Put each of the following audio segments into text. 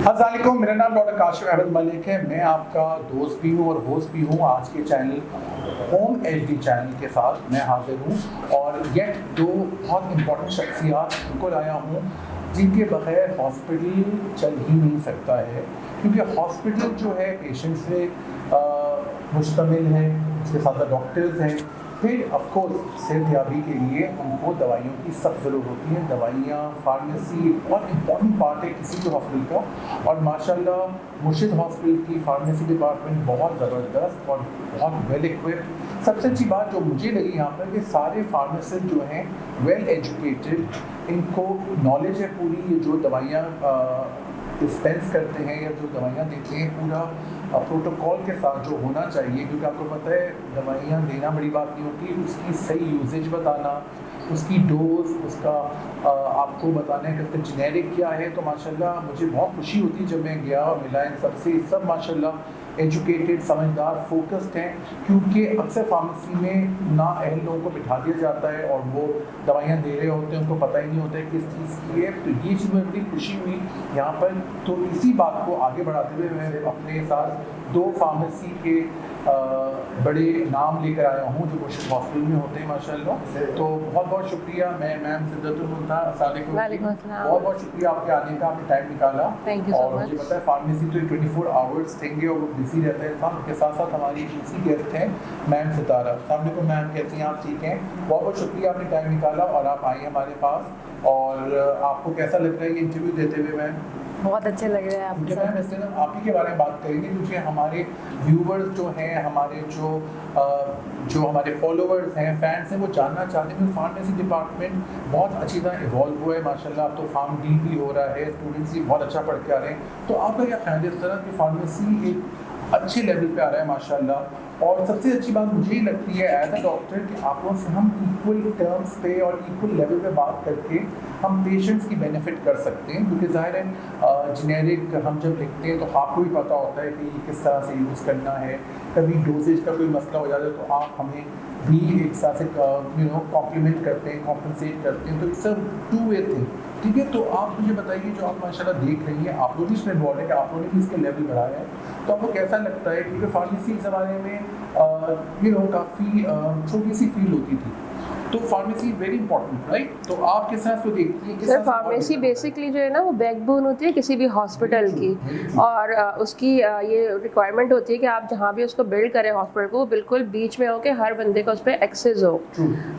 अस्सलामुअलैकुम, मेरा नाम डॉक्टर काशिफ अहमद मलिक है। मैं आपका दोस्त भी हूँ और होस्ट भी हूँ। आज के चैनल होम एचडी चैनल के साथ मैं हाजिर हूँ और येट दो बहुत इंपॉर्टेंट शख्सियात को लाया हूँ जिनके बगैर हॉस्पिटल चल ही नहीं सकता है, क्योंकि हॉस्पिटल जो है पेशेंट से मुश्तमिल है, उसके साथ डॉक्टर्स हैं, फिर ऑफकोर्स सेहतयाबी के लिए हमको दवाइयों की सख्त ज़रूरत होती है। दवाइयाँ, फार्मेसी बहुत इंपॉर्टेंट पार्ट है किसी भी हॉस्पिटल का। और माशाल्लाह मुर्शिद हॉस्पिटल की फार्मेसी डिपार्टमेंट बहुत ज़बरदस्त और बहुत वेल इक्विप्ड। सबसे अच्छी बात जो मुझे लगी यहाँ पर कि सारे फार्मासिस्ट जो हैं वेल एजुकेटेड, इनको नॉलेज है पूरी। ये जो दवाइयाँ डिस्पेंस करते हैं या जो दवाइयाँ देते हैं पूरा प्रोटोकॉल के साथ जो होना चाहिए, क्योंकि आपको पता है दवाइयाँ देना बड़ी बात नहीं होती, उसकी सही यूजेज बताना, उसकी डोज, उसका आपको बताना है कि उसका जेनेरिक क्या है। तो माशाल्लाह मुझे बहुत खुशी होती जब मैं गया और मिला इन सबसे। सब माशाल्लाह एजुकेटेड, समझदार, फोकस्ड हैं, क्योंकि अक्सर फार्मेसी में ना अहल लोगों को बिठा दिया जाता है और वो दवाइयाँ दे रहे होते हैं, उनको पता ही नहीं होता है किस चीज़ की है। तो ये चीज़ में बड़ी खुशी हुई यहाँ पर। तो इसी बात को आगे बढ़ाते हुए मैं अपने साथ दो फार्मेसी के बड़े नाम लेकर आया हूँ जो मुर्शिद हॉस्पिटल में होते हैं माशाल्लाह। तो बहुत बहुत शुक्रिया। मैं मैम सिद्दतुल मुंतहा, बहुत बहुत शुक्रिया आपके आने का, आपने टाइम निकाला। और मुझे पता है फार्मेसी तो 24 आवर्स देंगे और वो बिजी रहता है इंसान। उनके साथ साथ हमारी दूसरी गेस्ट हैं मैम सितारा। अस्सलामुअलैकुम मैम, कैसी हैं आप? ठीक हैं, बहुत बहुत शुक्रिया आपने टाइम निकाला और आप आई हमारे पास। और आपको कैसा लग रहा है ये इंटरव्यू देते हुए मैम? बहुत अच्छे लग रहे हैं आप। मैम इससे ना आप ही के बारे में बात करेंगे, क्योंकि हमारे व्यूवर्स जो हैं, हमारे जो हमारे फॉलोअर्स हैं, फैंस हैं, वो जानना चाहते हैं कि फार्मेसी डिपार्टमेंट बहुत अच्छी तरह इवॉल्व हुआ है माशाल्लाह। अब तो फार्म डी भी हो रहा है, स्टूडेंट्स भी बहुत अच्छा पढ़ के आ रहे हैं। तो आपका क्या ख्याल है इस तरह की फार्मेसी एक अच्छे लेवल पे आ रहा है माशाल्लाह? और सबसे अच्छी बात मुझे ही लगती है एज अ डॉक्टर कि आप लोगों से हम इक्वल टर्म्स पे और इक्वल लेवल पे बात करके हम पेशेंट्स की बेनिफिट कर सकते हैं, क्योंकि ज़ाहिर है जेनेरिक हम जब लिखते हैं तो आपको भी पता होता है कि किस तरह से यूज़ करना है। कभी डोजेज का कोई मसला हो जाता है तो आप हमें भी एक साथ से कॉम्प्लीमेंट करते हैं, कॉम्पनसेट करते हैं। तो it's a two way thing, ठीक है? तो आप मुझे बताइए, जो आप माशाल्लाह देख रही हैं, आप लोग भी इसमें इन्वॉल्व है कि आप लोगों ने भी इसके लेवल बढ़ाया है, तो आपको कैसा लगता है? क्योंकि फार्मेसी इस ज़माने में काफ़ी छोटी सी फील्ड होती थी, तो फार्मेसी वेरी इंपॉर्टेंट, राइट? तो आप किस तरह से देखती हैं? सर फार्मेसी बेसिकली जो है ना वो बैकबोन होती है किसी भी हॉस्पिटल की, और उसकी ये रिक्वायरमेंट होती है कि आप जहाँ भी उसको बिल्ड करें हॉस्पिटल को, वो बिल्कुल बीच में हो कि हर बंदे का उस पर एक्सेस हो।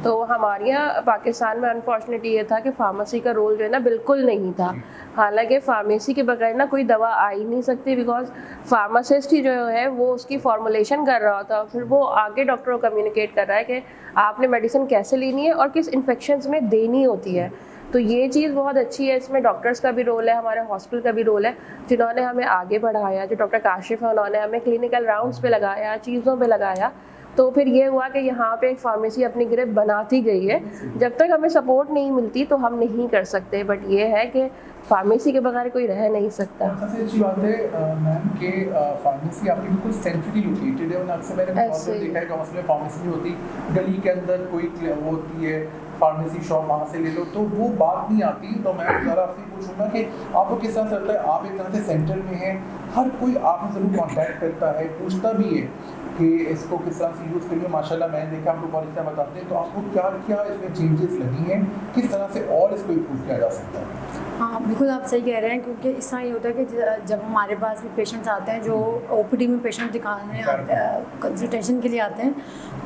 तो हमारे यहाँ पाकिस्तान में अनफॉर्चुनेटली ये था कि फार्मेसी का रोल जो है ना बिल्कुल नहीं था। हालांकि फार्मेसी के बगैर ना कोई दवा आ ही नहीं सकती, बिकॉज फार्मासिस्ट ही जो है वो उसकी फॉर्मुलेशन कर रहा होता है, फिर वो आगे डॉक्टर को कम्युनिकेट कर रहा है कि आपने मेडिसिन कैसे लेनी है और किस इन्फेक्शंस में देनी होती है। तो ये चीज़ बहुत अच्छी है, इसमें डॉक्टर्स का भी रोल है, हमारे हॉस्पिटल का भी रोल है, जिन्होंने हमें आगे बढ़ाया। जो डॉक्टर काशिफ है उन्होंने हमें क्लिनिकल राउंड्स पे लगाया, चीज़ों पे लगाया। तो फिर ये हुआ कि यहाँ पे एक फार्मेसी अपनी ग्रिप बनाती गई है। जब तक हमें सपोर्ट नहीं मिलती तो हम नहीं कर सकते, बट ये है कि फार्मेसी के बगैर कोई रह नहीं सकता। सबसे अच्छी बात है मैम कि फार्मेसी आपकी बिल्कुल सेंट्रली लोकेटेड है। अक्सर मैंने देखा है कि हॉस्पिटल में फार्मेसी नहीं होती, गली के अंदर कोई वो होती है फार्मेसी शॉप, वहाँ से ले लो, तो वो बात नहीं आती। तो मैं ज़रा आपसे पूछूंगा कि आपको किस तरह से लगता है, आप एक तरह से सेंटर में हैं, हर कोई आपसे ज़रूर कॉन्टैक्ट करता है, पूछता भी है कि इसको किस तरह से यूज़ करिए। माशाल्लाह मैंने देखा, आपको बहुत अच्छा बताते हैं। तो आपको क्या क्या इसमें चेंजेस लगी हैं, किस तरह से और इसको इम्प्रूव किया जा सकता है? हाँ बिल्कुल आप सही कह रहे हैं, क्योंकि इस तरह ये होता है कि जब हमारे पास भी पेशेंट्स आते हैं जो ओपीडी में पेशेंट दिखाने कंसल्टेशन के लिए आते हैं,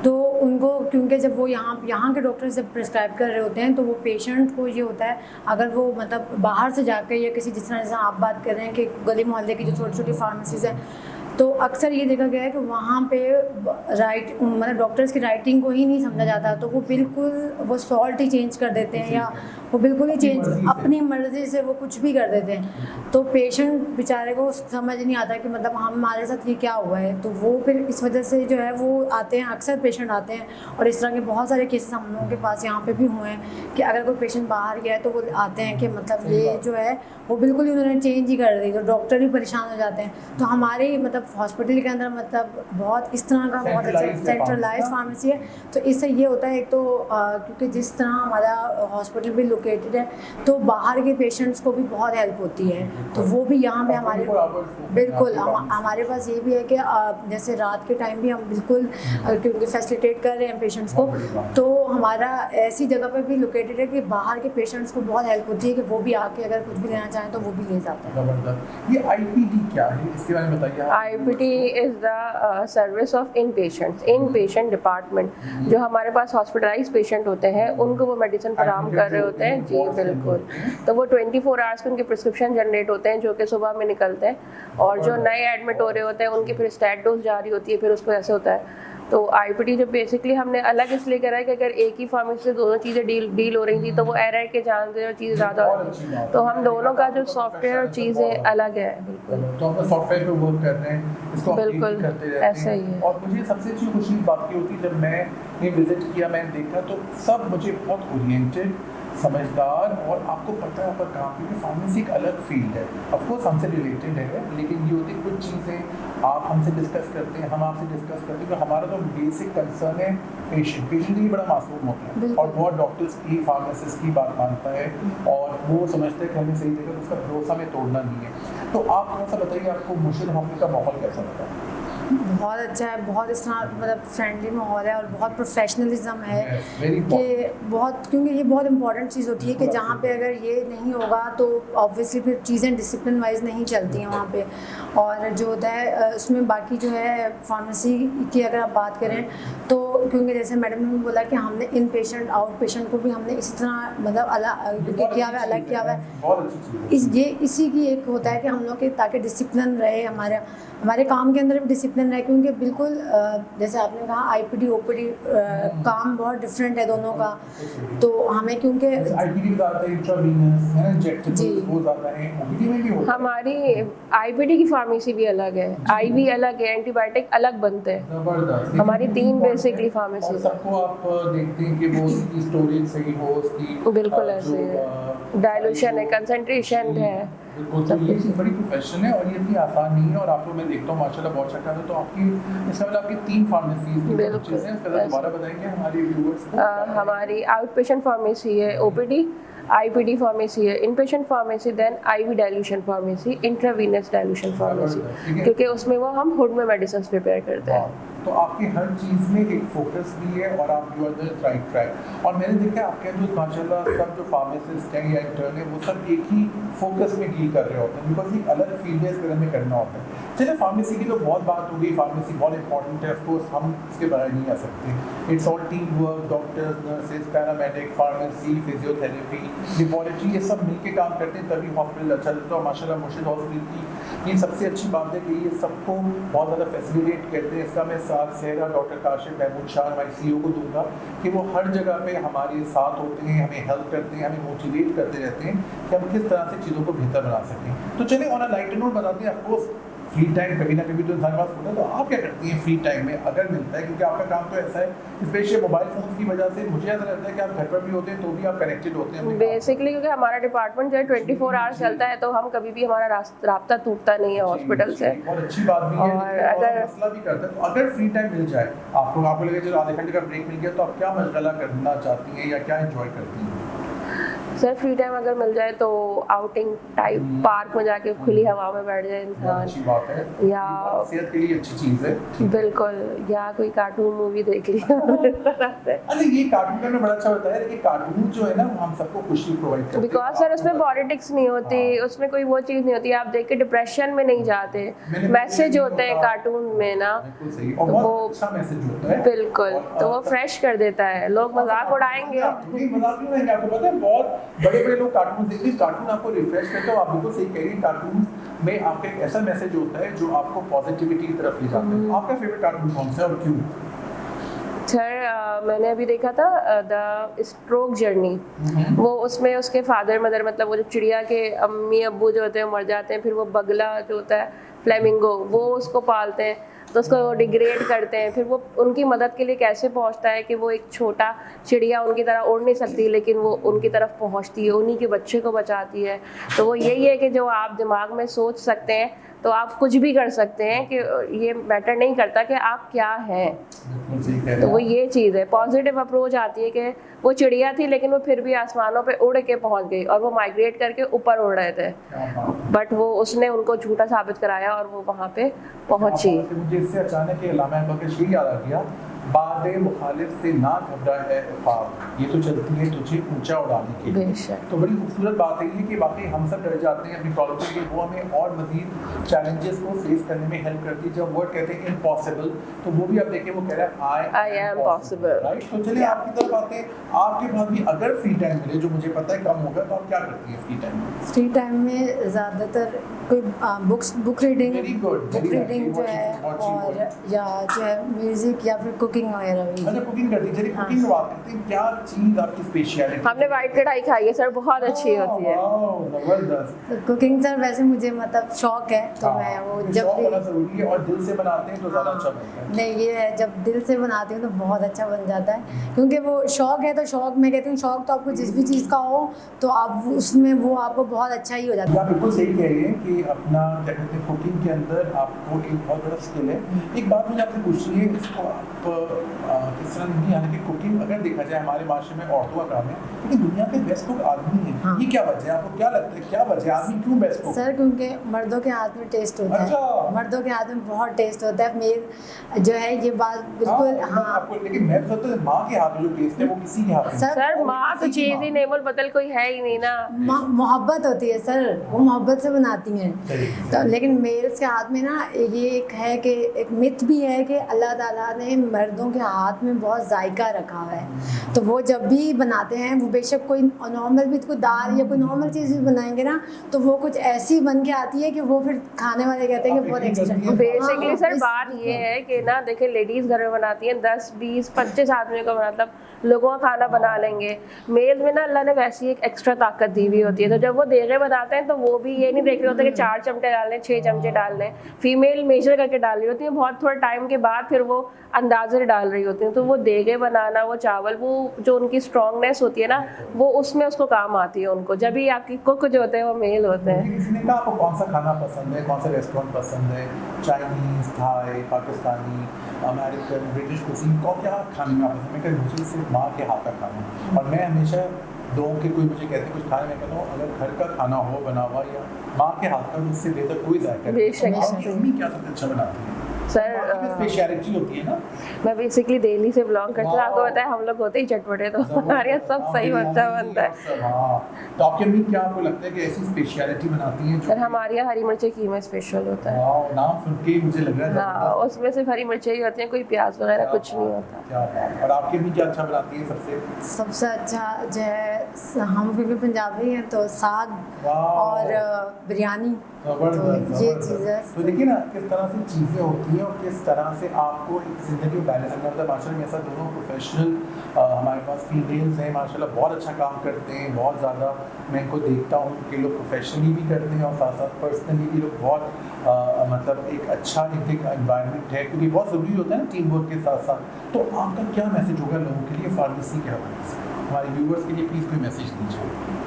तो उनको क्योंकि जब वो यहाँ के डॉक्टर जब प्रिस्क्राइब कर रहे होते हैं तो वो पेशेंट को ये होता है, अगर वो मतलब बाहर से जाकर या किसी जिस तरह से आप बात कर रहे हैं कि गली मोहल्ले की जो छोटी छोटी फार्मेसीज़ हैं, तो अक्सर ये देखा गया है कि वहाँ पे मतलब डॉक्टर्स की राइटिंग को ही नहीं समझा जाता, तो वो बिल्कुल वो सॉल्ट ही चेंज कर देते हैं या वो बिल्कुल ही चेंज अपनी मर्ज़ी से वो कुछ भी कर देते हैं। तो पेशेंट बेचारे को समझ नहीं आता कि मतलब हमारे साथ ये क्या हुआ है। तो वो फिर इस वजह से जो है वो आते हैं, अक्सर पेशेंट आते हैं, और इस तरह के बहुत सारे केसेस हम लोगों के पास यहाँ पे भी हुए हैं कि अगर कोई पेशेंट बाहर गया है तो वो आते हैं कि मतलब ये जो है वो बिल्कुल ही उन्होंने चेंज ही कर दी, तो डॉक्टर भी परेशान हो जाते हैं। तो हमारे मतलब हॉस्पिटल के अंदर मतलब बहुत इस तरह का बहुत अच्छा सेंट्रलाइज फार्मेसी है। तो इससे ये होता है, एक तो क्योंकि जिस तरह हमारा हॉस्पिटल भी लोकेटेड है, तो बाहर के पेशेंट्स को भी बहुत हेल्प होती है। तो वो भी यहाँ पे हमारे बिल्कुल हमारे पास ये भी है कि जैसे रात के टाइम भी हम बिल्कुल क्योंकि फैसिलिटेट कर रहे हैं पेशेंट्स को, तो हमारा ऐसी जगह पे भी लोकेटेड है कि बाहर के पेशेंट्स को बहुत हेल्प होती है कि वो भी आके अगर कुछ भी लेना चाहें तो वो भी ले जाते हैं। ये आईपीडी क्या है, इसके बारे में बताइए। IPD is the service of in patient department. जो हमारे पास हॉस्पिटलाइज पेशेंट होते हैं उनको वो मेडिसिन फराहम कर रहे होते हैं। जी बिल्कुल। तो वो 24 आवर्स के उनके प्रिस्क्रिप्शन जनरेट होते हैं जो कि सुबह में निकलते हैं, और जो नए एडमिट हो रहे होते हैं उनकी फिर स्टैट डोज जारी होती है, फिर उसको ऐसे होता है। तो आईपीडी जो बेसिकली हमने अलग इसलिए करा है कि अगर एक ही फार्मेसी से दोनों चीज़ें डील हो रही थी तो वो एरर के चांसेस और चीज़ ज़्यादा होती है, तो हम दोनों का जो सॉफ्टवेयर और चीज़ें अलग है। बिल्कुल, तो आप सॉफ्टवेयर पे वर्क कर रहे हैं, इसको बिल्कुल करते रहते हैं। ऐसा ही है। और मुझे सबसे अच्छी खुशी की बात की होती है, जब मैं विजिट किया, मैंने देखा तो सब मुझे बहुत ओरिएंटेड, समझदार, और आपको पता है पर काम, क्योंकि फार्मेसी एक अलग फील्ड है, ऑफ कोर्स हमसे रिलेटेड है, लेकिन ये होती है कुछ चीज़ें आप हमसे डिस्कस करते हैं, हम आपसे डिस्कस करते हैं, तो हमारा तो बेसिक कंसर्न है पेशेंट ही बड़ा मासूम होता है और बहुत डॉक्टर्स की, फार्मासिस्ट की बात मानता है, और वो समझते हैं कि हमें सही जगह, तो उसका भरोसा में तोड़ना नहीं है। तो आप थोड़ा सा बताइए, आपको मुर्शिद हॉस्पिटल का माहौल कैसा लगा? बहुत अच्छा है, बहुत इस तरह मतलब फ्रेंडली माहौल है और बहुत प्रोफेशनलिज्म है कि बहुत, क्योंकि ये बहुत इंपॉर्टेंट चीज़ होती है कि जहाँ पे अगर ये नहीं होगा तो ऑब्वियसली फिर चीज़ें डिसिप्लिन वाइज नहीं चलती हैं वहाँ पे। और जो होता है उसमें बाकी जो है फार्मेसी की अगर आप बात करें तो, क्योंकि जैसे मैडम ने बोला कि हमने इन पेशेंट आउट पेशेंट को भी हमने इसी तरह मतलब अलग किया हुआ है, अलग किया हुआ है। इसी की एक होता है कि हम लोग के ताकि डिसिप्लिन रहे, हमारे काम के अंदर भी डिसिप्लिन रहे, क्योंकि बिल्कुल जैसे आपने कहा आईपीडी ओपीडी काम बहुत डिफरेंट है दोनों का, तो हमें क्योंकि हमारी आईपीडी की फार्मेसी भी अलग है, आईवी अलग है, एंटीबायोटिक अलग बनते हैं। हमारी 3 बेसिकली फार्मेसी। सबको आप देखते हैं कि वो उसकी स्टोरेज सही हो, उसकी बिल्कुल ऐसे है, डाइल्यूशन है, कंसंट्रेशन है, बिल्कुल। तो ये चीज़ बड़ी प्रोफेशनल है और ये इतनी आसान नहीं है, और आप लोग मैं देखता हूँ माशाल्लाह बहुत अच्छा है। तो आपकी इसका मतलब आपकी 3 फार्मेसीज हैं, उसका दोबारा बताएंगे हमारे व्यूअर्स को। हमारी आउट पेशेंट फार्मेसी है, ओपीडी, आईपीडी फार्मेसी है, in patient pharmacy, then IV dilution pharmacy, intravenous dilution pharmacy, क्योंकि उसमें वो हम हुड में मेडिसिन प्रिपेयर करते हैं। तो आपकी हर चीज़ में एक फोकस भी है और आप you are the right track. और मैंने देखा आपके जो माशाल्लाह सब जो फार्मासिस्ट हैं या इंटर्न है, वो सब एक ही फोकस में डील कर रहे होते हैं, बिकॉज एक अलग फील्ड है, इस तरह में करना होता है। चलिए फार्मेसी की तो बहुत बात हो गई, फार्मेसी बहुत इंपॉर्टेंट है, ऑफकोर्स हम इसके बाहर नहीं आ सकते। It's all team work, doctors, nurses, paramedic, pharmacy, physiotherapy, laboratory, ये सब मिलके काम करते हैं तभी हॉस्पिटल अच्छा चलता है। माशाल्लाह मुर्शिद हॉस्पिटल की ये सबसे अच्छी बात है कि ये सबको बहुत ज़्यादा फैसिलिटेट करते हैं। इसका मैं साथ सेहरा डॉक्टर काशिफ महमूद शाह हमारे CEO को दूंगा कि वो हर जगह पे हमारे साथ होते हैं, हमें हेल्प करते हैं, हमें मोटिवेट करते रहते हैं कि हम किस तरह से चीज़ों को बेहतर बना सकें। तो चलिए ऑन अ लाइटर नोट बताते हैं, ऑफकोर्स फ्री टाइम कभी ना कभी तो इंसान के पास होता है, तो आप क्या करती हैं फ्री टाइम में अगर मिलता है, क्योंकि आपका काम तो ऐसा है, स्पेशली मोबाइल फोन की वजह से मुझे ऐसा लगता है कि आप घर पर भी होते हैं तो भी आप कनेक्टेड होते हैं बेसिकली, क्योंकि हमारा डिपार्टमेंट जो है 24 आवर्स चलता है, तो हम कभी भी हमारा रास्ता टूटता नहीं है हॉस्पिटल से। बहुत अच्छी बात भी है, और अगर मसला भी करते हैं, तो अगर फ्री टाइम मिल जाए आपको लगे चलो आधे घंटे का ब्रेक मिल गया, तो आप क्या मशगला करना चाहती हैं या क्या एंजॉय करती हैं? सर फ्री टाइम अगर मिल जाए तो आउटिंग टाइप, पार्क में जाके खुली हवा में बैठ जाए इंसान, अच्छी बात है, या सेहत के लिए अच्छी चीज़ है, बिल्कुल, या कोई कार्टून मूवी देख लिया। अरे ये कार्टून करना बड़ा अच्छा होता है, लेकिन कार्टून जो है ना हम सबको खुशी प्रोवाइड करते हैं, बिकॉज सर उसमें पॉलिटिक्स नहीं होती, उसमें कोई वो चीज़ नहीं होती, आप देख के डिप्रेशन में नहीं जाते, मैसेज होते हैं कार्टून में ना, वो अच्छा मैसेज होता है, बिल्कुल, तो वो फ्रेश कर देता है, लोग मजाक उड़ाएंगे। मजाक नहीं उड़ाएंगे, आपको पता है बहुत बड़े लोग कार्टून देखते हैं, कार्टून आपको रिफ्रेश करते हो, आप बिल्कुल सही कह रही हैं, कार्टून में आपका एक ऐसा मैसेज होता है जो आपको पॉजिटिविटी की तरफ ले जाता है। आपका फेवरेट कार्टून कौन सा है और क्यों? सर मैंने अभी देखा था द स्ट्रोक जर्नी, वो उसमें उसके फादर मदर, मतलब वो जो चिड़िया के अम्मी अब्बू जो होते हैं मर जाते हैं, फिर वो बगला जो होता है फ्लेमिंगो, वो उसको पालते हैं, तो उसको डिग्रेड करते हैं, फिर वो उनकी मदद के लिए कैसे पहुंचता है कि वो एक छोटा चिड़िया उनकी तरह उड़ नहीं सकती, लेकिन वो उनकी तरफ पहुंचती है, उन्हीं के बच्चे को बचाती है। तो वो यही है कि जो आप दिमाग में सोच सकते हैं तो आप कुछ भी कर सकते हैं, कि ये मैटर नहीं करता कि आप क्या हैं, तो वो ये चीज़ है, पॉजिटिव अप्रोच आती है कि वो चिड़िया थी लेकिन वो फिर भी आसमानों पे उड़ के पहुंच गई और वो माइग्रेट करके ऊपर उड़ रहे थे, बट वो उसने उनको झूठा साबित कराया और वो वहाँ पे पहुंची। मुझे इससे अचानक अल्लामा इकबाल का शेर याद आ गया, बादे मुखालिफ से ना घबरा है ख्वाब, ये तो चलती है तुझे ऊंचा उड़ाने के लिए। तो बड़ी खूबसूरत बात है ये कि वाकई हम सब डर जाते हैं अपनी प्रॉब्लम के लिए, वो हमें और मजीद चैलेंजेस को फेस करने में हेल्प करती है। जब वर्ड कहते हैं इम्पॉसिबल, तो वो भी आप देखें वो कह रहा है आई एम पॉसिबल, राइट। तो चलिए आपकी तरफ आते हैं, आपके पास भी अगर फ्री टाइम मिले, जो मुझे पता है कम होगा, तो आप क्या करती हैं फ्री टाइम में? फ्री टाइम में ज़्यादातर कोई बुक रीडिंग जो है, और या जो है म्यूजिक या फिर कुकिंग वगैरह भी। अच्छा, कुकिंग करती हैं। चलिए कुकिंग में बात करते हैं, क्या चीज़ आपकी स्पेशलिटी? हमने वाइट कढ़ाई खाई है सर, बहुत अच्छी होती है। जबरदस्त। तो कुकिंग सर वैसे मुझे मतलब शौक है, तो मैं वो जब भी जरूरी है, और दिल से बनाते हैं तो ज़्यादा अच्छा बनता है। नहीं, ये है जब दिल से बनाती हूँ तो बहुत अच्छा बन जाता है, क्योंकि वो शौक है। तो शौक मैं कहती हूँ, शौक तो आपको जिस भी चीज़ का हो तो आप उसमें वो आपको बहुत अच्छा ही हो जाता है। आप बिल्कुल सही कह रही हैं कि अपना क्या कहते हैं कुकिंग के अंदर आपको एक बहुत बड़ा स्किल है। एक बात मुझे आपसे पूछनी है, इसको आप किस तरह नहीं, यानी कि कुकिंग अगर देखा जाए हमारे माशरे में औरतों का काम है, लेकिन दुनिया के बेस्ट कुक आदमी है। हाँ। ये क्या वजह है, आपको क्या लगता है, क्या वजह है, आदमी क्यों बेस्ट कुक? सर क्योंकि मर्दों के हाथ में टेस्ट होता अच्छा। है, मर्दों के हाथ में बहुत टेस्ट होता है। मेल जो है ये बात बिल्कुल हाँ। आपको, लेकिन मैं सोचता हूँ माँ के हाथ में जो टेस्ट है वो किसी के हाथ में। सर माँ तो चीज ही नेमल बदल कोई है ही नहीं ना। मोहब्बत होती है सर, वो मोहब्बत से बनाती हैं। तो लेकिन मेल्स के हाथ में ना ये एक है कि एक मिथ भी है कि अल्लाह ताला ने मर्दों के हाथ में बहुत जायका रखा है, तो वो जब भी बनाते हैं, वो बेशक कोई नॉर्मल भी कोई दाल या कोई नॉर्मल चीज़ भी बनाएंगे ना, तो वो कुछ ऐसी बन के आती है कि वो फिर खाने वाले कहते हैं कि बहुत एक्स्ट्रा। बेसिकली सर बात ये है कि ना देखिए, लेडीज घर में बनाती हैं 10, 20, 25 आदमियों का मतलब लोगों का खाना बना लेंगे। मेल में ना अल्लाह ने वैसी एक एक्स्ट्रा ताकत दी हुई होती है, तो जब वो देगे बनाते हैं तो वो भी ये नहीं देख रहे होते कि 4 चमचे डालने, 6 चमचे डालने। फीमेल मेजर करके डाल रही होती है, बहुत थोड़ा टाइम के बाद फिर वो अंदाजे डाल रही होती हैं। तो वो देगे बनाना, वो चावल, वो जो उनकी स्ट्रॉन्गनेस होती है ना, वो उसमें उसको काम आती है उनको। जब भी आपकी कुक जो होते हैं वो मेल होते हैं। किसी ने कहा आपको कौन सा खाना पसंद है, कौन सा रेस्टोरेंट पसंद है, Chinese, Thai, Pakistani, American, British cuisine, को क्या खाने में पसंद है? मुझे सिर्फ माँ के हाथ का खाना, और मैं हमेशा लोगों के कोई मुझे कहते हैं कुछ खाने में, कहता हूँ अगर घर का खाना हो बना हुआ या माँ के हाथ का, उससे बेहतर कोई जायका नहीं। आपकी मम्मी क्या सबसे अच्छा बनाती है? सर स्पेशलिटी होती है ना। मैं बेसिकली दिल्ली से बिलोंग करती हूँ, आपको पता है हम लोग होते ही चटपटे, तो हमारे यहाँ सब सही अच्छा बनता है। तो आपके मम्मी क्या आपको लगता है कि ऐसी स्पेशलिटी बनाती हैं? सर हमारे यहाँ हरी मिर्ची कीमा स्पेशल होता है। नाम सुन के मुझे लग रहा है हाँ, उसमें सिर्फ हरी मिर्ची ही होती है, कोई प्याज वगैरह कुछ नहीं होता। और आपके मम्मी क्या अच्छा बनाती है? सबसे अच्छा जो है, हम क्योंकि पंजाबी हैं तो साग और बिरयानी, तो ये चीज़ें। तो देखिए ना किस तरह से चीज़ें होती हैं और किस तरह से आपको एक ज़िंदगी बैलेंस करना होता है। माशाल्लाह में ऐसा दोनों प्रोफेशनल हमारे पास फीमेल्स हैं माशाल्लाह, बहुत अच्छा काम करते हैं, बहुत ज़्यादा मैं इनको देखता हूँ कि लोग प्रोफेशनली भी करते हैं और साथ साथ पर्सनली भी लोग बहुत मतलब एक अच्छा इन्वायरमेंट है, क्योंकि बहुत ज़रूरी होता है ना टीम वर्क के साथ साथ। तो आपका क्या मैसेज होगा लोगों के लिए फार्मेसी के हवाले से, हमारे व्यूवर्स के लिए प्लीज़ कोई मैसेज दीजिए।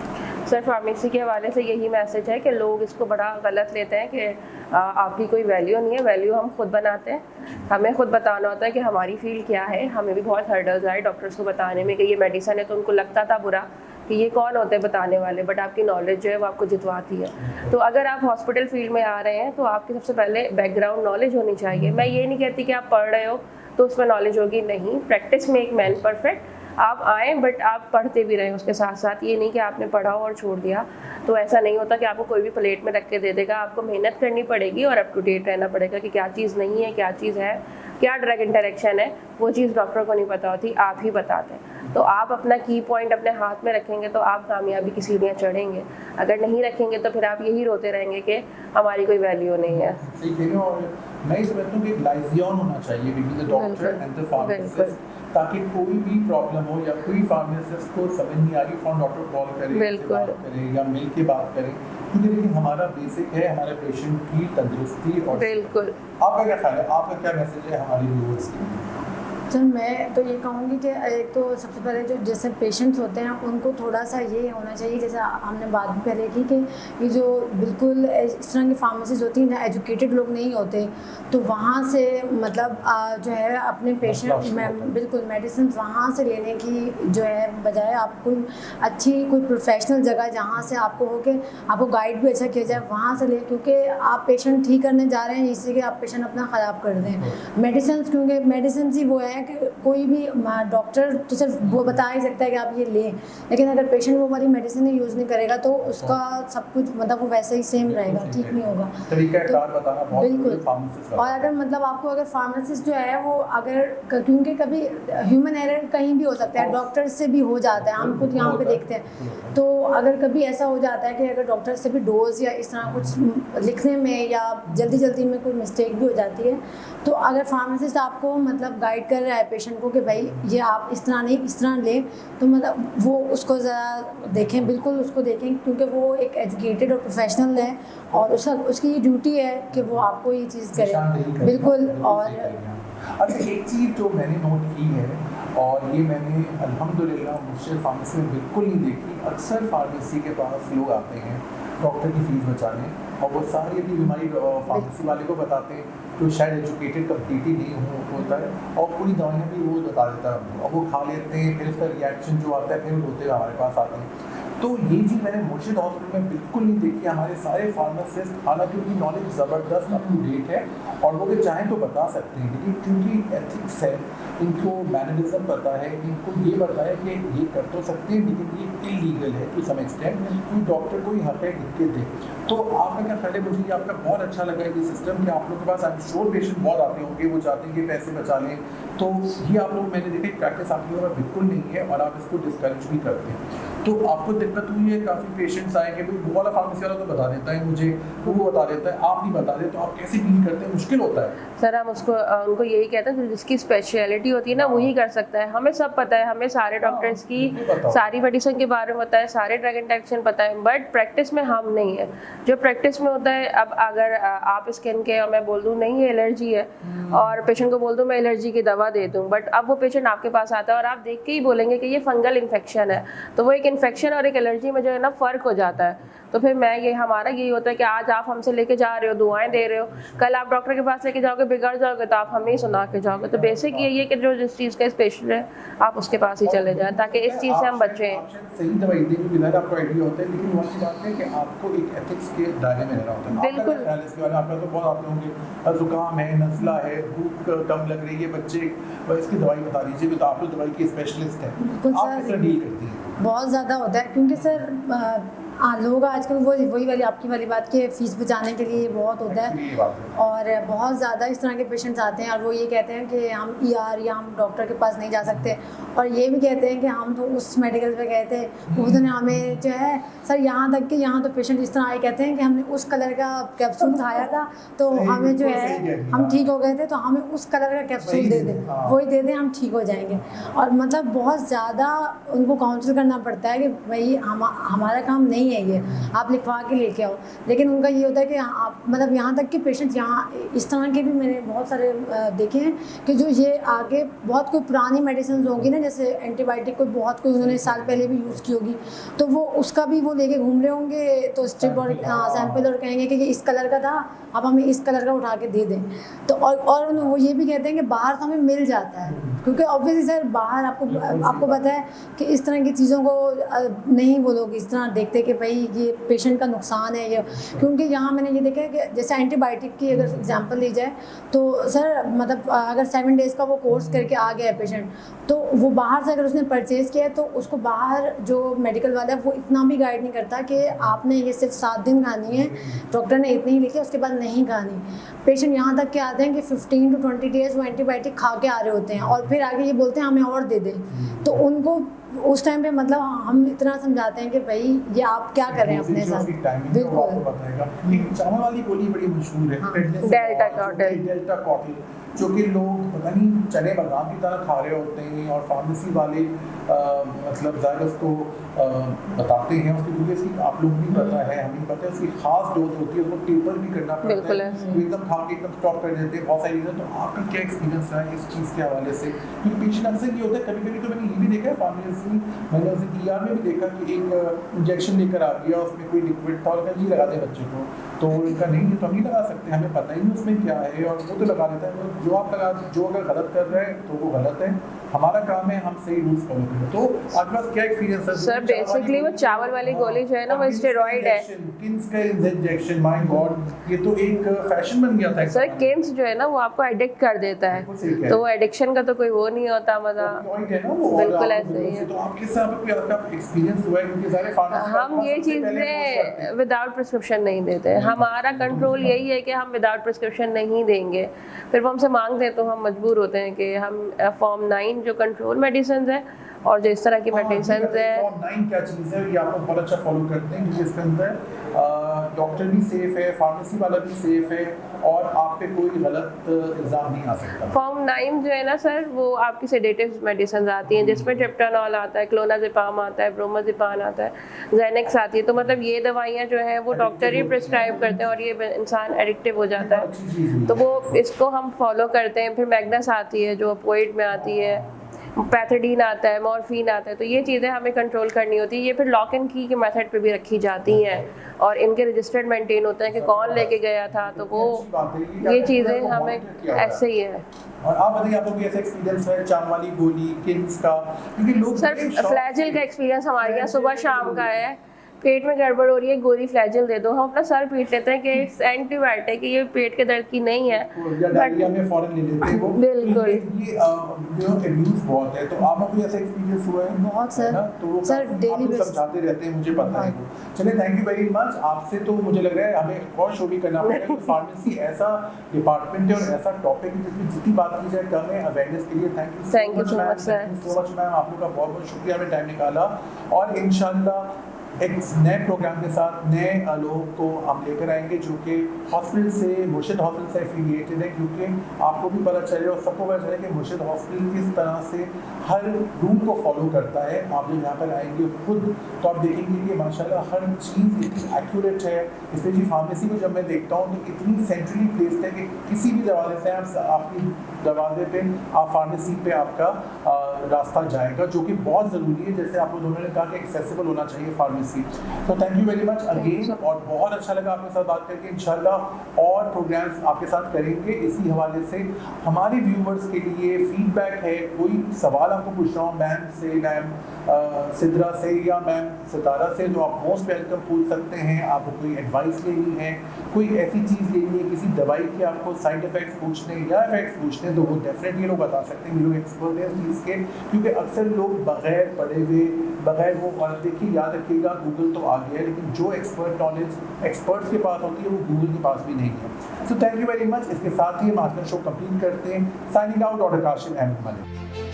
सर फार्मेसी के हवाले से यही मैसेज है कि लोग इसको बड़ा गलत लेते हैं कि आपकी कोई वैल्यू नहीं है। वैल्यू हम खुद बनाते हैं, हमें खुद बताना होता है कि हमारी फील्ड क्या है। हमें भी बहुत हर्डल्स आए डॉक्टर्स को बताने में कि ये मेडिसिन है, तो उनको लगता था बुरा कि ये कौन होते हैं बताने वाले, बट आपकी नॉलेज जो है वो आपको जितवाती है। तो अगर आप हॉस्पिटल फील्ड में आ रहे हैं तो आपकी सबसे पहले बैकग्राउंड नॉलेज होनी चाहिए। मैं ये नहीं कहती कि आप पढ़ रहे हो तो उसमें नॉलेज होगी, नहीं। प्रैक्टिस में एक मैन परफेक्ट। आप आएँ बट आप पढ़ते भी रहें उसके साथ साथ। ये नहीं कि आपने पढ़ा और छोड़ दिया, तो ऐसा नहीं होता कि आपको कोई भी प्लेट में रख के दे देगा। आपको मेहनत करनी पड़ेगी और अप टू डेट रहना पड़ेगा कि क्या चीज़ नहीं है, क्या चीज़ है, क्या ड्रग इंटरेक्शन है। वो चीज़ डॉक्टर को नहीं पता होती, आप ही बताते हैं। तो आप अपना की पॉइंट अपने हाथ में रखेंगे तो आप कामयाबी की सीढ़ियाँ चढ़ेंगे। अगर नहीं रखेंगे तो फिर आप यही रोते रहेंगे कि हमारी कोई वैल्यू नहीं है। सही कह रहे हो। और मैं समझता हूँ कि एक लाइजन होना चाहिए between the doctor and the pharmacist, ताकि कोई भी प्रॉब्लम हो या कोई फार्मासिस्ट को समझ नहीं आ रही फोन डॉक्टर कॉल करे या मिल के बात करें, क्योंकि लेकिन हमारा बेसिक है हमारे पेशेंट की तंदुरुस्ती। और बिल्कुल। आपका क्या ख्याल है, आपका क्या मैसेज है हमारे व्यूअर्स के लिए? सर मैं तो ये कहूँगी कि एक तो सबसे पहले जो जैसे पेशेंट्स होते हैं उनको थोड़ा सा ये होना चाहिए, जैसे हमने बात भी पहले की कि ये जो बिल्कुल इस तरह की फार्मेसीज होती हैं ना, एजुकेटेड लोग नहीं होते, तो वहाँ से मतलब जो है अपने पेशेंट में बिल्कुल मेडिसिन वहाँ से लेने की जो है बजाय आप कोई अच्छी कोई प्रोफेशनल जगह जहाँ से आपको हो के आपको गाइड भी अच्छा किया जाए वहाँ से लें, क्योंकि आप पेशेंट ठीक करने जा रहे हैं इसलिए कि आप पेशेंट अपना ख़राब कर दें। मेडिसिन क्योंकि मेडिसिन ही वो है कि कोई भी डॉक्टर तो सिर्फ वो बता ही सकता है कि आप ये लें, लेकिन अगर पेशेंट वो वाली मेडिसिन यूज़ नहीं करेगा तो उसका सब कुछ मतलब वो वैसे ही सेम रहेगा, ठीक नहीं होगा। तो बिल्कुल, और अगर मतलब आपको अगर फार्मासिस्ट जो है वो अगर क्योंकि कभी ह्यूमन एरर कहीं भी हो सकता है, डॉक्टर से भी हो जाता है, हम खुद यहाँ पे देखते हैं। तो अगर कभी ऐसा हो जाता है कि अगर डॉक्टर से भी डोज या इस तरह कुछ लिखने में या जल्दी में कोई मिस्टेक भी हो जाती है, तो अगर फार्मासिस्ट आपको मतलब गाइड कर रहा है पेशेंट को कि भाई ये आप इस तरह नहीं इस तरह लें, तो मतलब वो उसको ज़रा देखें, बिल्कुल उसको देखें, क्योंकि वो एक एजुकेटेड और प्रोफेशनल है और उसकी ये ड्यूटी है कि वो आपको ये चीज़ करे बिल्कुल। और अच्छा एक चीज़ जो मैंने नोट की है और ये मैंने अल्हम्दुलिल्लाह मुझसे फार्मेसी में बिल्कुल नहीं देखी, अक्सर फार्मेसी के पास लोग आते हैं डॉक्टर की फीस बचाने और वो सारी अपनी बीमारी फार्मेसी वाले को बताते हैं, तो शायद एजुकेटेड कम्प्लीटली नहीं होता है और पूरी दवाइयाँ भी वो बता देता है और वो खा लेते हैं, फिर उसका रिएक्शन जो आता है फिर होते हुए हमारे पास आते हैं। तो ये चीज़ मैंने मुर्शिद हॉस्पिटल में बिल्कुल नहीं देखी। हमारे सारे फार्मासिस्ट हालांकि उनकी नॉलेज ज़बरदस्त अप टू डेट है और वो अगर चाहें तो बता सकते हैं, लेकिन क्योंकि एथिक्स है, इनको मैनरिज्म पता है, इनको ये पता है कि ये कर तो सकते हैं लेकिन ये इलीगल है टू सम एक्सटेंट, कोई डॉक्टर को यहाँ पे लिख के दे। तो आपका क्या ख्याल है? मुझे ये आपका बहुत अच्छा लगा ये सिस्टम कि आप लोग के पास आई एम श्योर पेशेंट बहुत आते होंगे, वो चाहते हैं कि पैसे बचा लें, तो ये आप लोग मैंने देखा प्रैक्टिस आप लोगों का बिल्कुल नहीं है और आप इसको डिस्करेज भी करते हैं। तो आपको दिक्कत हुई है, काफ़ी पेशेंट्स आएंगे, भाई वो वाला फार्मेसी वाला तो बता देता है मुझे, वो बता देता है, आप नहीं बता देते, तो आप कैसे डील करते हैं? मुश्किल होता है सर। हम उसको उनको यही कहते हैं जिसकी स्पेशलिटी होती है ना वही कर सकता है। हमें सब पता है, हमें सारे डॉक्टर्स की सारी मेडिसिन के बारे में पता है, सारे ड्रग इंटरेक्शन पता है, बट प्रैक्टिस में हम नहीं है। जो प्रैक्टिस में होता है, अब अगर आप स्किन के और मैं बोल दूँ नहीं ये एलर्जी है और पेशेंट को बोल दूँ मैं एलर्जी की दवा दे दूँ, बट अब वो पेशेंट आपके पास आता है और आप देख के ही बोलेंगे कि ये फंगल इन्फेक्शन है, तो वो एक इन्फेक्शन और एक एलर्जी में जो है ना फ़र्क हो जाता है। तो फिर मैं ये हमारा यही होता है कि आज आप हमसे लेके जा रहे हो, दुआएं दे रहे हो, कल आप डॉक्टर के पास लेके जाओगे बिगड़ जाओगे तो आप हमें ही सुना के जाओगे। तो बेसिक यही है कि जो जिस चीज़ का स्पेशल है आप उसके पास ही चले जाएं ताकि इस चीज़ से हम बचें। सही दवाई देंगे बिना आपको आइडिया होता है, लेकिन वहाँ की बात है कि आपको एक एथिक्स के दायरे में रहना होता है। बिल्कुल, आपका तो बहुत आते होंगे, जुकाम है, नज़ला है, भूख कम लग रही है, बच्चे इसकी दवाई बता दीजिए, तो आप लोग दवाई की स्पेशलिस्ट हैं, आप कैसे डील करती हैं? बहुत ज़्यादा होता है क्योंकि सर लोग आजकल वही वाली आपकी वाली बात के फीस बचाने के लिए बहुत होता है और बहुत ज़्यादा इस तरह के पेशेंट्स आते हैं और वो ये कहते हैं कि हम ER या हम डॉक्टर के पास नहीं जा सकते और ये भी कहते हैं कि हम तो उस मेडिकल पे गए थे, उन्होंने हमें जो है सर यहाँ तक कि यहाँ तो पेशेंट इस तरह आए कहते हैं कि हमने उस कलर का कैप्सूल खाया था तो हमें जो है हम ठीक हो गए थे, तो हमें उस कलर का कैप्सूल दे दें, वही दे दें, हम ठीक हो जाएंगे। और मतलब बहुत ज़्यादा उनको काउंसिल करना पड़ता है कि भाई हमारा काम नहीं है ये, आप लिखवा के लेके आओ। लेकिन उनका ये होता है कि आप मतलब यहाँ तक कि पेशेंट्स यहाँ इस तरह के भी मैंने बहुत सारे देखे हैं कि जो ये आगे बहुत कोई पुरानी मेडिसिन होगी ना, जैसे एंटीबायोटिक कोई बहुत कोई उन्होंने साल पहले भी यूज़ की होगी, तो वो उसका भी वो लेके घूम रहे होंगे, तो स्ट्रिप और सैंपल और कहेंगे कि ये इस कलर का था, आप हमें इस कलर का उठा के दे दें। तो और वो ये भी कहते हैं कि बाहर तो हमें मिल जाता है, क्योंकि ऑब्वियसली सर बाहर आपको पता है कि इस तरह की चीज़ों को नहीं वो लोग इस तरह देखते कि भाई ये पेशेंट का नुकसान है ये, क्योंकि यहाँ मैंने ये देखा है कि जैसे एंटीबायोटिक की अगर एग्जांपल ली जाए तो सर मतलब अगर 7 डेज़ का वो कोर्स करके आ गया है पेशेंट, तो वो बाहर से अगर उसने परचेज़ किया है तो उसको बाहर जो मेडिकल वाला है वो इतना भी गाइड नहीं करता कि आपने ये सिर्फ 7 दिन खानी है, डॉक्टर ने इतनी ही लिखी, उसके बाद नहीं खानी। पेशेंट यहाँ तक के आते हैं कि 15 to 20 डेज़ वो एंटीबायोटिक खा के आ रहे होते हैं और फिर आगे ये बोलते हैं हमें और दे दें। तो उनको उस टाइम पे मतलब हम इतना समझाते हैं कि भाई ये आप क्या कर रहे हैं अपने साथ। बिल्कुल, चावल वाली गोली बड़ी मशहूर है, डेल्टा कॉटिल, जो कि लोग पता नहीं चने बादाम की तरह खा रहे होते हैं, और फार्मेसी वाले मतलब ज़्यादा उसको बताते हैं उसकी, क्योंकि इसकी आप लोग भी पता है, हमें पता है उसकी खास डोज होती है, उसको टेपर भी करना पड़ता है, तो एकदम खा के एकदम स्टॉप कर देते हैं बहुत सारी चीज़ें। तो आपका क्या एक्सपीरियंस रहा है इस चीज़ के हवाले से? क्योंकि पेशेंट अक्सर ये होता है, कभी कभी तो मैंने ये भी देखा है फार्मेसी, मैंने उसे ER में भी देखा कि एक इंजेक्शन लेकर आ गया, उसमें कोई लिक्विड था और कहा जी लगा दे बच्चे को, तो उनका नहीं ये तो हम नहीं लगा सकते, हमें पता ही नहीं उसमें क्या है, और वो तो लगा देता है। तो जो आप लगा, जो अगर गलत कर रहे हैं तो वो गलत है, हमारा काम है हम सही रूल्स फॉलो करें। तो आपके पास क्या एक्सपीरियंस है सर? बेसिकली वो चावल वाली गोली जो है ना, वो स्टेरॉइड है। किन्स का इंजेक्शन, माय गॉड, ये तो एक फैशन बन गया था सर। किन्स जो है ना वो आपको एडिक्ट कर देता है, तो वो एडिक्शन का तो कोई वो नहीं होता मजा, बिल्कुल ऐसे ही है। तो आप किस तरह पे आपका एक्सपीरियंस हुआ है? क्योंकि सारे फार्मेसी हम ये चीज़ें विदाउट प्रिस्क्रिप्शन नहीं देते, हमारा कंट्रोल यही है कि हम विदाउट प्रिस्क्रिप्शन नहीं देंगे। फिर वो हमसे मांगते हैं तो हम मजबूर होते हैं कि हम फॉर्म 9 जो कंट्रोल मेडिसिन है और जो इस तरह की मेडिसिन है, फॉर्म 9 क्या चीज़ है, ये आप लोग बहुत अच्छा फॉलो करते हैं, क्योंकि इसके अंदर डॉक्टर भी सेफ है, फार्मेसी वाला भी सेफ है, और आप पे कोई गलत इल्ज़ाम नहीं आ सकता। फॉर्म 9 जो है ना सर, वो आपकी सेडेटिव मेडिसिन आती हैं, जिसमें ट्रिप्टानॉल आता है, क्लोनाज़ेपाम आता है, ब्रोमाज़ेपाम आता है, ज़ेनेक्स आती है। तो मतलब ये दवाइयाँ जो हैं वो डॉक्टर ही प्रिस्क्राइब करते हैं, और ये इंसान एडिक्टिव हो जाता है, तो वो इसको हम फॉलो करते हैं। फिर मैग्नस आती है जो ऑपोइड में आती है, पैथेडीन आता है, मॉर्फिन आता है, तो ये चीज़ें हमें कंट्रोल करनी होती है। ये फिर लॉक एंड की के मेथड पे भी रखी जाती हैं, और इनके रजिस्टर्ड मेंटेन होते हैं कि कौन लेके गया था, तो वो ये चीज़ें हमें ऐसे ही है। और आप बताइए, आप लोग ऐसा एक्सपीरियंस है चाम वाली गोली, किन्स का? क्योंकि लोग सर फ्लैजिल का एक्सपीरियंस हमारे यहाँ सुबह शाम का है, पेट में गड़बड़ हो रही है, गोली फ्लैजिल दे दो, हम अपना सर पीट लेते हैं कि एंटीबायोटिक, ये पेट के दर्द की नहीं है, बट में फौरन ले लेते हैं वो। बिल्कुल ये अब्यूज बहुत है, तो आप लोग ऐसा एक्सपीरियंस हुआ है? बहुत सर, तो सर डेली बेसिस समझाते रहते हैं, मुझे पता है। चलिए, थैंक यू वेरी मच। आपसे तो मुझे लग रहा है हमें और शो भी करना पड़ेगा। फार्मेसी ऐसा डिपार्टमेंट है और ऐसा टॉपिक है जिसमें जितनी बात की जाए कम है अवेयरनेस के लिए। Thank you so much ma'am, आप लोग का बहुत बहुत शुक्रिया हमें टाइम निकाला, और इंशाल्लाह एक नए प्रोग्राम के साथ नए लोगों को हम लेकर आएंगे जो कि हॉस्पिटल से, मुर्शिद हॉस्पिटल से एफिलिएटेड है, क्योंकि आपको भी पता चले और सबको पता चले कि मुर्शिद हॉस्पिटल किस तरह से हर रूल को फॉलो करता है। आप जब यहाँ पर आएंगे खुद तो आप देखेंगे कि माशाल्लाह हर चीज़ इतनी एक्यूरेट है। स्पेशली फार्मेसी को जब मैं देखता हूँ तो इतनी सेंट्रली प्लेस्ड है कि किसी भी दरवाजे से आप आपकी दरवाजे पे आप फार्मेसी पे आपका रास्ता जाएगा, जो कि बहुत ज़रूरी है। जैसे आप लोगों ने कहा कि एक्सेसिबल होना चाहिए फार्मेसी। तो thank you very much again, और बहुत अच्छा लगा आपके साथ बात करके। इंशाल्लाह और प्रोग्राम्स आपके साथ करेंगे। इसी हवाले से हमारे व्यूवर्स के लिए फीडबैक है, कोई सवाल आपको पूछना हो मैम से, मैम सिद्रा से या मैम सितारा से, तो आप मोस्ट वेलकम पूछ सकते हैं। आपको कोई एडवाइस लेनी है, कोई ऐसी चीज़ लेनी है, किसी दवाई के आपको साइड इफ़ेक्ट्स पूछने या इफेक्ट्स पूछने, तो वो डेफिनेटली लोग बता सकते हैं। ये लोग एक्सपर्ट हैं इस चीज़ के, क्योंकि अक्सर लोग बगैर पढ़े हुए, बगैर वो, और देखिए याद रखिएगा गूगल तो आ गया है, लेकिन जो एक्सपर्ट नॉलेज एक्सपर्ट्स के पास होती है वो गूगल के पास भी नहीं है। So thank you very much. इसके साथ ही हम आज का शो कंप्लीट करते हैं। Signing out, doctor Kashif Ahmad Malik.